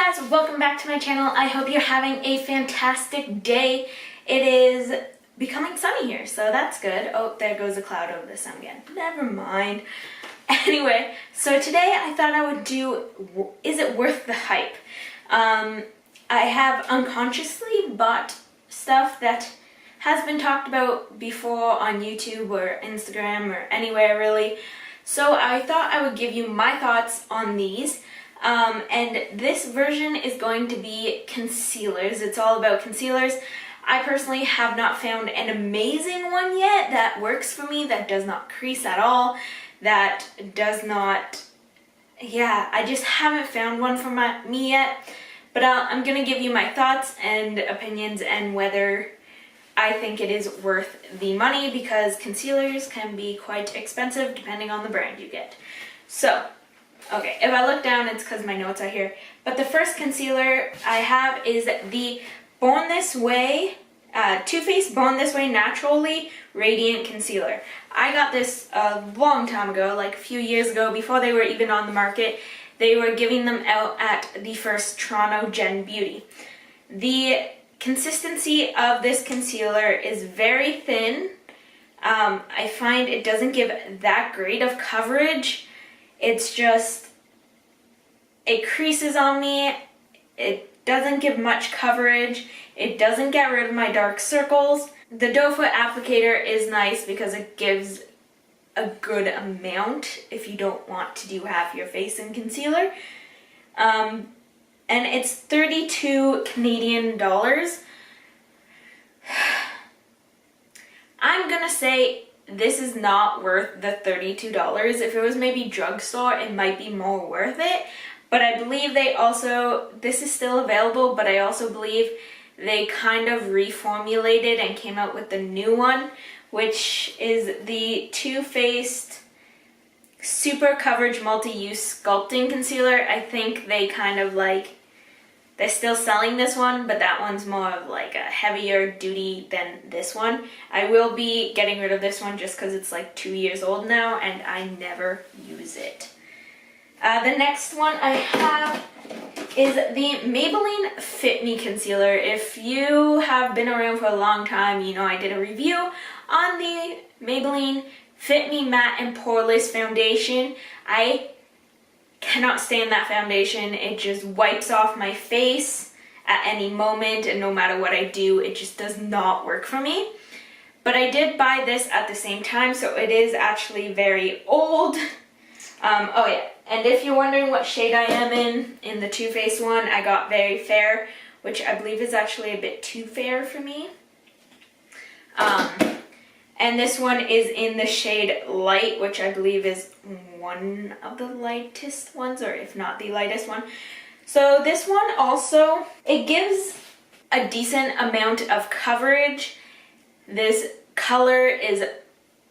guys, welcome back to my channel. I hope you're having a fantastic day. It is becoming sunny here, so that's good. Oh, there goes a cloud over the sun again. Never mind. Anyway, so today I thought I would do, is it worth the hype? I have unconsciously bought stuff that has been talked about before on YouTube or Instagram or anywhere really. So I thought I would give you my thoughts on these. And this version is going to be concealers. It's all about concealers. I personally have not found an amazing one yet that works for me, that does not crease at all, that does not, I just haven't found one for me yet. But I'm going to give you my thoughts and opinions and whether I think it is worth the money, because concealers can be quite expensive depending on the brand you get. So, okay, if I look down, it's because my notes are here. But the first concealer I have is the Born This Way, Too Faced Born This Way Naturally Radiant Concealer. I got this a long time ago, like a few years ago, before they were even on the market. They were giving them out at the first Toronto Gen Beauty. The consistency of this concealer is very thin. I find it doesn't give that great of coverage. It's just, it creases on me, it doesn't give much coverage, it doesn't get rid of my dark circles. The doe foot applicator is nice because it gives a good amount if you don't want to do half your face in concealer. And it's 32 Canadian dollars. I'm gonna say this is not worth the $32. If it was maybe drugstore, it might be more worth it. But I believe they also, this is still available, but I also believe they kind of reformulated and came out with the new one, which is the Too Faced Super Coverage Multi-Use Sculpting Concealer. I think they kind of like, they're still selling this one, but that one's more of like a heavier duty than this one. I will be getting rid of this one just because it's like 2 years old now and I never use it. The next one I have is the Maybelline Fit Me Concealer. If you have been around for a long time, you know I did a review on the Maybelline Fit Me Matte and Poreless Foundation. I cannot stand that foundation. It just wipes off my face at any moment, and no matter what I do, it just does not work for me. But I did buy this at the same time, so it is actually very old. Oh yeah, and if you're wondering what shade I am in the Too Faced one, I got Very Fair, which I believe is actually a bit too fair for me. And this one is in the shade Light, which I believe is one of the lightest ones, or if not the lightest one. So this one also, it gives a decent amount of coverage. This color is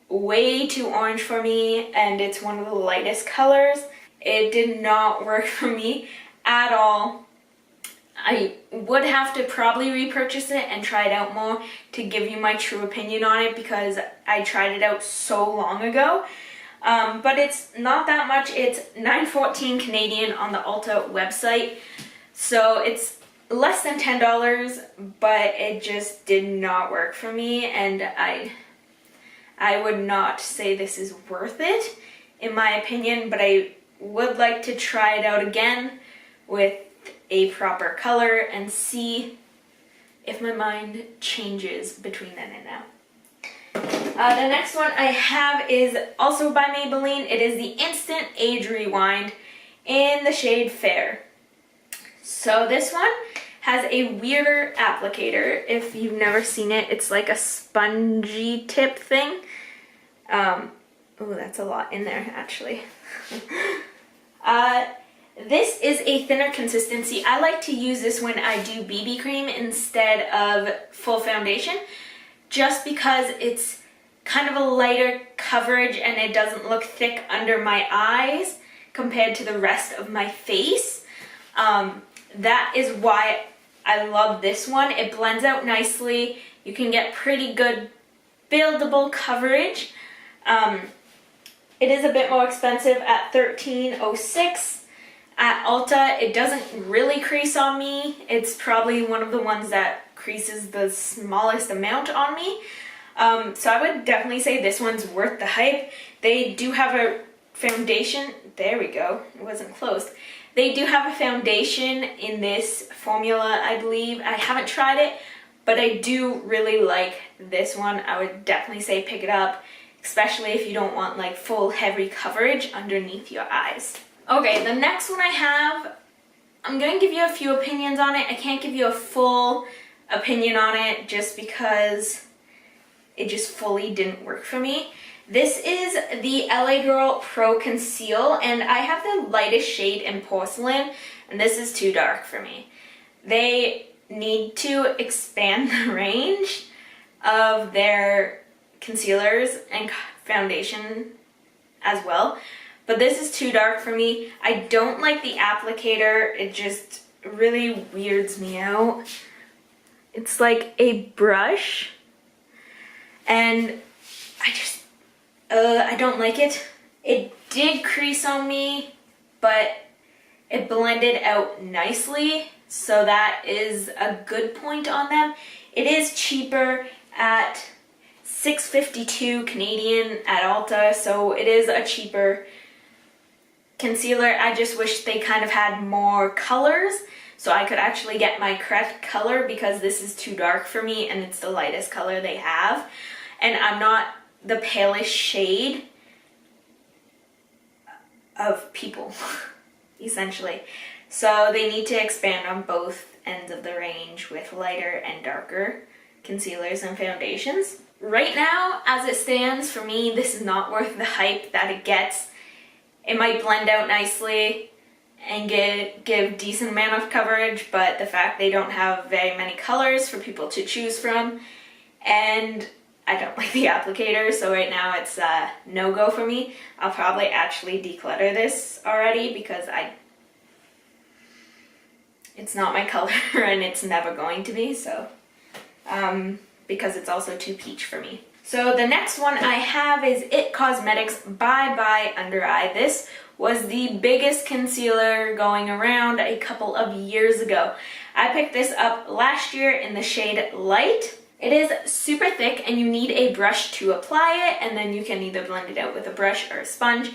way too orange for me, and it's one of the lightest colors. It did not work for me at all. I would have to probably repurchase it and try it out more to give you my true opinion on it, because I tried it out so long ago. But it's not that much. It's $9.14 Canadian on the Ulta website. So it's less than $10, but it just did not work for me, and I would not say this is worth it, in my opinion, but I would like to try it out again with a proper color and see if my mind changes between then and now. The next one I have is also by Maybelline. It is the Instant Age Rewind in the shade Fair. So this one has a weirder applicator. If you've never seen it, it's like a spongy tip thing. Oh, that's a lot in there actually. This is a thinner consistency. I like to use this when I do BB cream instead of full foundation, just because it's kind of a lighter coverage and it doesn't look thick under my eyes compared to the rest of my face. That is why I love this one. It blends out nicely. You can get pretty good buildable coverage. It is a bit more expensive at $13.06. At Ulta, it doesn't really crease on me. It's probably one of the ones that creases the smallest amount on me. So I would definitely say this one's worth the hype. They do have a foundation. There we go. It wasn't closed. They do have a foundation in this formula, I believe. I haven't tried it, but I do really like this one. I would definitely say pick it up, especially if you don't want like full heavy coverage underneath your eyes. Okay, the next one I have, I'm going to give you a few opinions on it. I can't give you a full opinion on it just because it just fully didn't work for me. This is the LA Girl Pro Conceal, and I have the lightest shade in Porcelain, and this is too dark for me. They need to expand the range of their concealers and foundation as well, but this is too dark for me. I don't like the applicator. It just really weirds me out. It's like a brush, and I don't like it. It did crease on me, but it blended out nicely, so that is a good point on them. It is cheaper at $6.52 Canadian at Ulta, so it is a cheaper concealer. I just wish they kind of had more colors so I could actually get my correct color, because this is too dark for me and it's the lightest color they have. And I'm not the palest shade of people, essentially. So they need to expand on both ends of the range with lighter and darker concealers and foundations. Right now, as it stands, for me, this is not worth the hype that it gets. It might blend out nicely and give decent amount of coverage, but the fact they don't have very many colors for people to choose from, and I don't like the applicator, so right now it's a no-go for me. I'll probably actually declutter this already because it's not my color and it's never going to be, so because it's also too peach for me. So the next one I have is It Cosmetics Bye Bye Under Eye. This was the biggest concealer going around a couple of years ago. I picked this up last year in the shade Light. It is super thick and you need a brush to apply it, and then you can either blend it out with a brush or a sponge.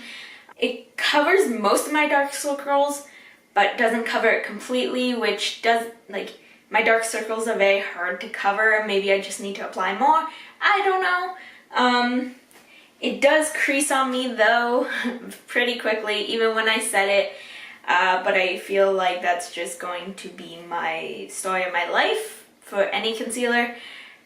It covers most of my dark circles, but doesn't cover it completely, which does, like, my dark circles are very hard to cover. Maybe I just need to apply more. I don't know. It does crease on me though pretty quickly, even when I set it. But I feel like that's just going to be my story of my life for any concealer.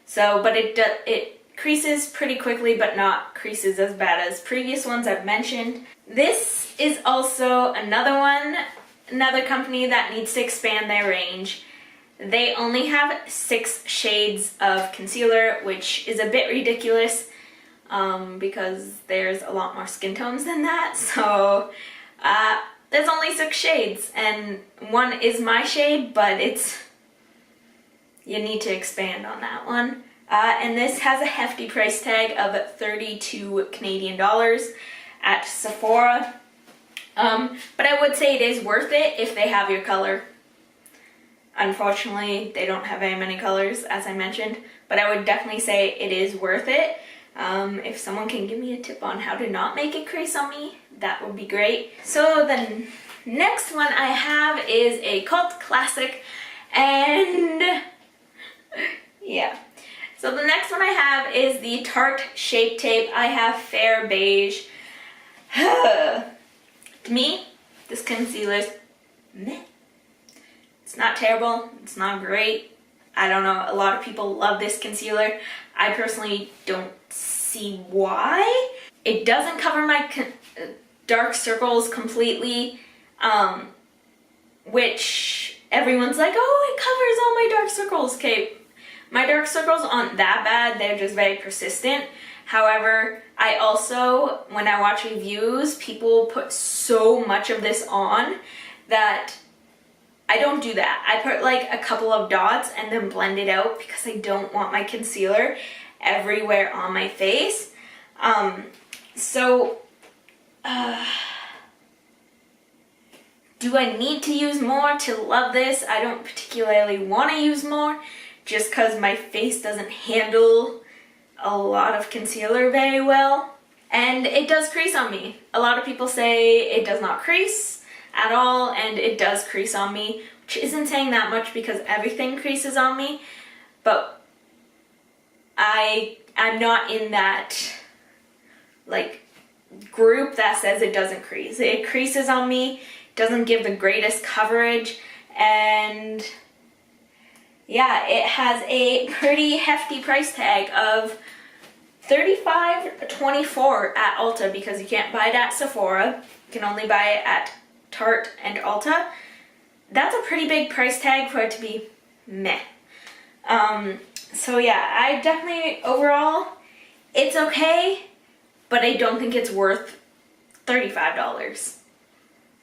So, but it creases pretty quickly, but not creases as bad as previous ones I've mentioned. This is also another company that needs to expand their range. They only have 6 shades of concealer, which is a bit ridiculous because there's a lot more skin tones than that. So there's only 6 shades, and one is my shade, but you need to expand on that one. And this has a hefty price tag of 32 Canadian dollars at Sephora. But I would say it is worth it if they have your color. Unfortunately, they don't have very many colors, as I mentioned, but I would definitely say it is worth it. If someone can give me a tip on how to not make it crease on me, that would be great. So the next one I have is a cult classic, and yeah. So the next one I have is the Tarte Shape Tape. I have Fair Beige. To me, this concealer's meh. It's not terrible, it's not great. I don't know, a lot of people love this concealer. I personally don't see why. It doesn't cover my dark circles completely, which everyone's like, oh, it covers all my dark circles. Okay, my dark circles aren't that bad, they're just very persistent. However, I also, when I watch reviews, people put so much of this on that I don't do that. I put like a couple of dots and then blend it out because I don't want my concealer everywhere on my face. Do I need to use more to love this? I don't particularly want to use more just because my face doesn't handle a lot of concealer very well. And it does crease on me. A lot of people say it does not crease at all, and it does crease on me, which isn't saying that much because everything creases on me, but I'm not in that like group that says it doesn't crease. It creases on me, doesn't give the greatest coverage, and yeah, it has a pretty hefty price tag of $35.24 at Ulta because you can't buy it at Sephora. You can only buy it at Tarte and Ulta. That's a pretty big price tag for it to be meh. So yeah, I definitely, overall, it's okay, but I don't think it's worth $35.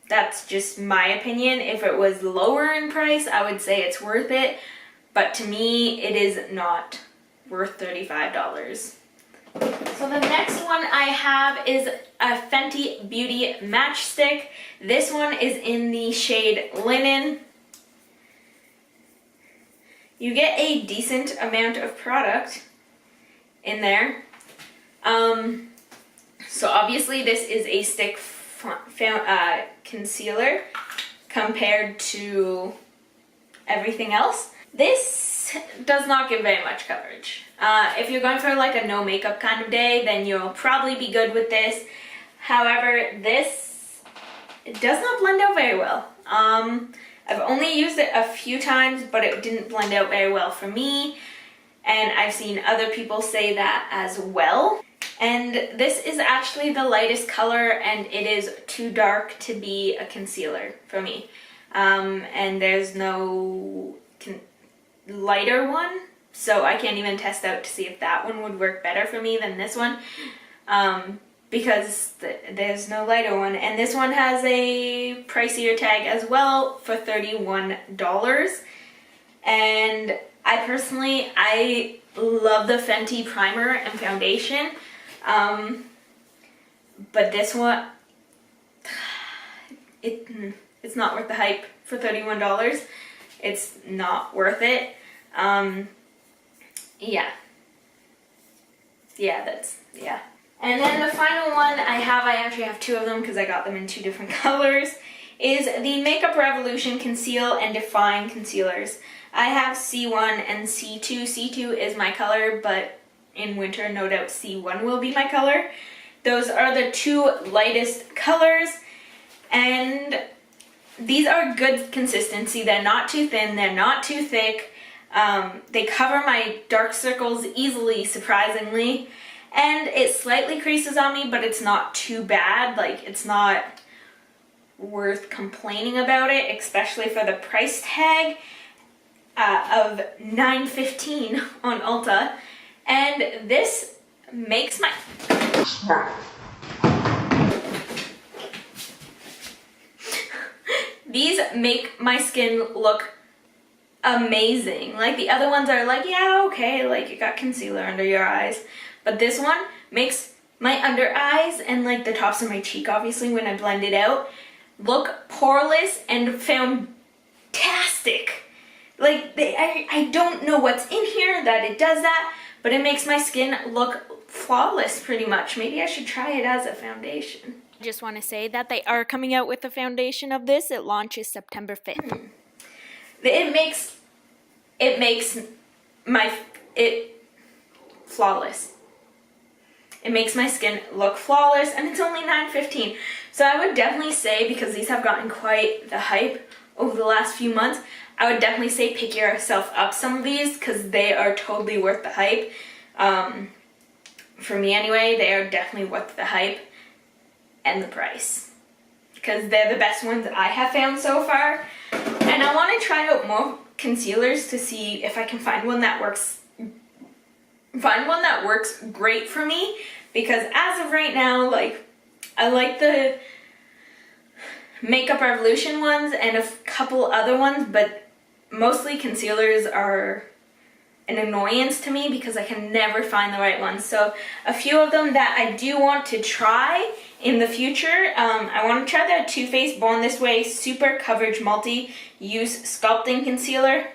That's just my opinion. If it was lower in price, I would say it's worth it, but to me, it is not worth $35. So the next one I have is a Fenty Beauty Matchstick. This one is in the shade Linen. You get a decent amount of product in there. So obviously this is a stick concealer compared to everything else. This does not give very much coverage. If you're going for like a no makeup kind of day, then you'll probably be good with this. However, this does not blend out very well. I've only used it a few times, but it didn't blend out very well for me. And I've seen other people say that as well. And this is actually the lightest color, and it is too dark to be a concealer for me. And there's no lighter one, so I can't even test out to see if that one would work better for me than this one. Because there's no lighter one. And this one has a pricier tag as well for $31. And I love the Fenty primer and foundation. But this one, it's not worth the hype for $31. It's not worth it. Yeah. And then the final one I actually have two of them because I got them in two different colors, is the Makeup Revolution Conceal and Define Concealers. I have C1 and C2. C2 is my color, but in winter, no doubt C1 will be my color. Those are the two lightest colors, and these are good consistency. They're not too thin, they're not too thick. They cover my dark circles easily, surprisingly. And it slightly creases on me, but it's not too bad. Like, it's not worth complaining about it, especially for the price tag of $9.15 on Ulta. And this makes my... These make my skin look amazing. Like, the other ones are like, yeah, okay, like, you got concealer under your eyes. But this one makes my under eyes and like the tops of my cheek, obviously, when I blend it out, look poreless and fantastic. Like, I don't know what's in here that it does that, but it makes my skin look flawless pretty much. Maybe I should try it as a foundation. I just want to say that they are coming out with the foundation of this. It launches September 5th. It makes it flawless. It makes my skin look flawless, and it's only $9.15. So I would definitely say, because these have gotten quite the hype over the last few months, I would definitely say pick yourself up some of these, because they are totally worth the hype. For me anyway, they are definitely worth the hype and the price, because they're the best ones I have found so far. And I want to try out more concealers to see if I can find one that works great for me, because as of right now, like, I like the Makeup Revolution ones and a couple other ones, but mostly concealers are an annoyance to me because I can never find the right ones. So a few of them that I do want to try in the future, I want to try the Too Faced Born This Way Super Coverage Multi-Use Sculpting Concealer.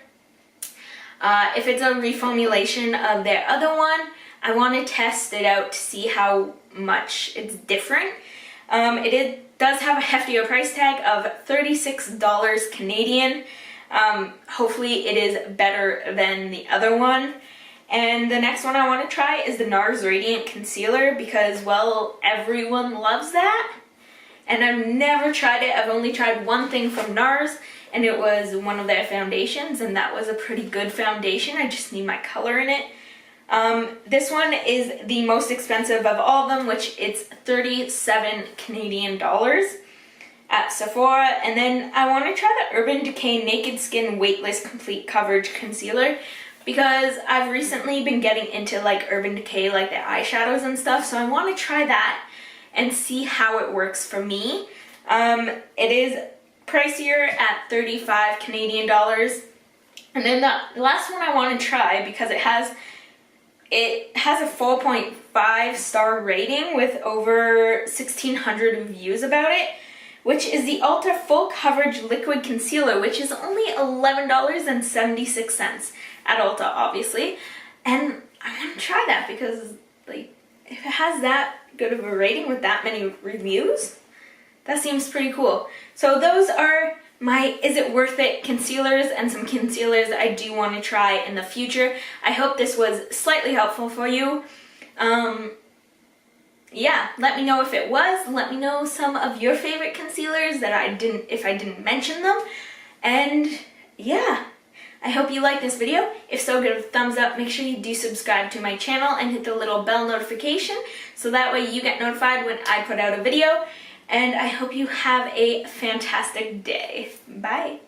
If it's a reformulation of their other one, I want to test it out to see how much it's different. It does have a heftier price tag of $36 Canadian. Hopefully it is better than the other one. And the next one I want to try is the NARS Radiant Concealer because, well, everyone loves that. And I've never tried it. I've only tried one thing from NARS, and it was one of their foundations, and that was a pretty good foundation. I just need my color in it. This one is the most expensive of all of them, which it's 37 Canadian dollars at Sephora. And then I want to try the Urban Decay Naked Skin Weightless Complete Coverage Concealer because I've recently been getting into like Urban Decay, like the eyeshadows and stuff, so I want to try that and see how it works for me. It is pricier at 35 Canadian dollars. And then the last one I want to try, because it has a 4.5 star rating with over 1,600 reviews about it, which is the Ulta Full Coverage Liquid Concealer, which is only $11.76 at Ulta, obviously. And I want to try that because, like, if it has that good of a rating with that many reviews, that seems pretty cool. So those are my Is It Worth It concealers and some concealers that I do want to try in the future. I hope this was slightly helpful for you. Yeah, let me know if it was. Let me know some of your favorite concealers that if I didn't mention them. And yeah, I hope you liked this video. If so, give it a thumbs up. Make sure you do subscribe to my channel and hit the little bell notification so that way you get notified when I put out a video. And I hope you have a fantastic day. Bye.